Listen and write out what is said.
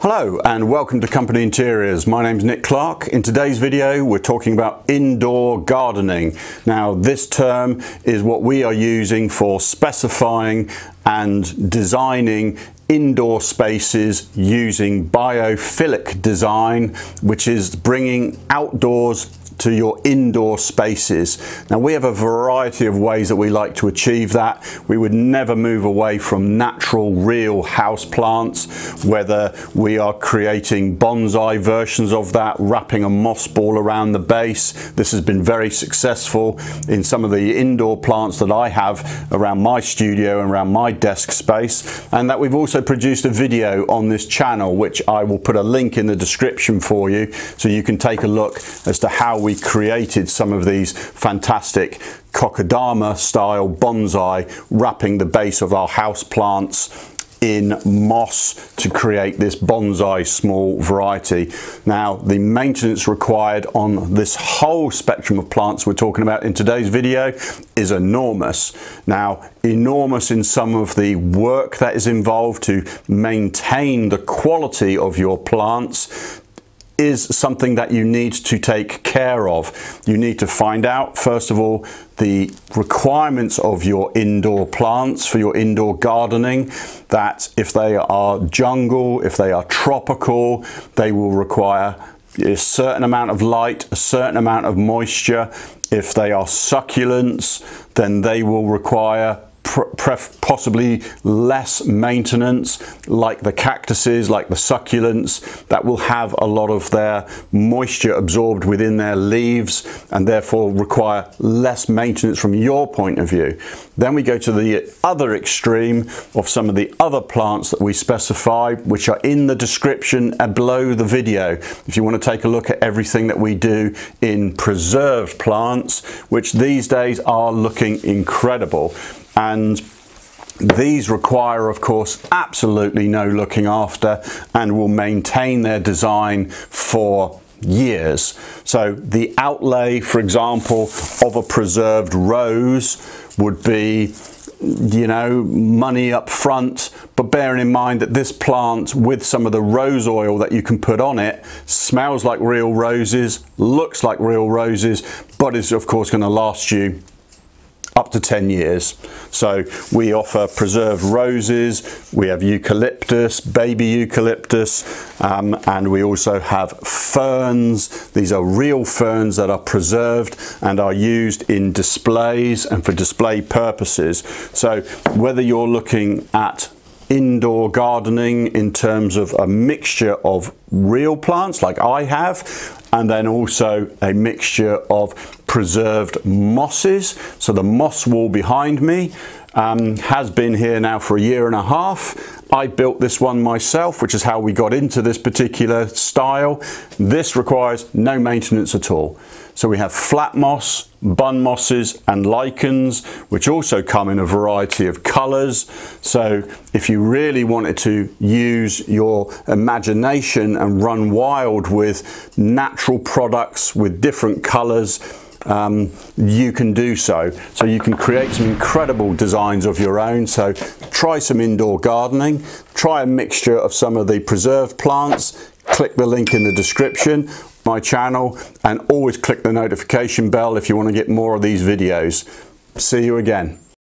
Hello and welcome to Company Interiors. My name's Nick Clark. In today's video we're talking about indoor gardening. Now this term is what we are using for specifying and designing indoor spaces using biophilic design, which is bringing outdoors to your indoor spaces. Now we have a variety of ways that we like to achieve that. We would never move away from natural, real house plants, whether we are creating bonsai versions of that, wrapping a moss ball around the base. This has been very successful in some of the indoor plants that I have around my studio and around my desk space, and that we've also produced a video on this channel, which I will put a link in the description for you so you can take a look as to how we created some of these fantastic kokedama style bonsai, wrapping the base of our house plants in moss to create this bonsai small variety. Now the maintenance required on this whole spectrum of plants we're talking about in today's video is enormous. Now enormous in some of the work that is involved to maintain the quality of your plants is something that you need to take care of. You need to find out, first of all, the requirements of your indoor plants for your indoor gardening, that if they are jungle, if they are tropical, they will require a certain amount of light, a certain amount of moisture. If they are succulents, then they will require possibly less maintenance, like the cactuses, like the succulents, that will have a lot of their moisture absorbed within their leaves and therefore require less maintenance from your point of view. Then we go to the other extreme of some of the other plants that we specify, which are in the description and below the video if you want to take a look at everything that we do in preserved plants, which these days are looking incredible. And these require, of course, absolutely no looking after and will maintain their design for years. So the outlay, for example, of a preserved rose would be, you know, money up front, but bearing in mind that this plant, with some of the rose oil that you can put on it, smells like real roses, looks like real roses, but is of course going to last you up to 10 years. So we offer preserved roses, we have eucalyptus, baby eucalyptus, and we also have ferns. These are real ferns that are preserved and are used in displays and for display purposes. So whether you're looking at indoor gardening in terms of a mixture of real plants like I have, and then also a mixture of preserved mosses. So the moss wall behind me has been here now for 1.5 years. I built this one myself, which is how we got into this particular style. This requires no maintenance at all. So we have flat moss, bun mosses and lichens, which also come in a variety of colours. So if you really wanted to use your imagination and run wild with natural products with different colours, you can do so. So you can create some incredible designs of your own. So try some indoor gardening, try a mixture of some of the preserved plants, click the link in the description, my channel, and always click the notification bell if you want to get more of these videos. See you again.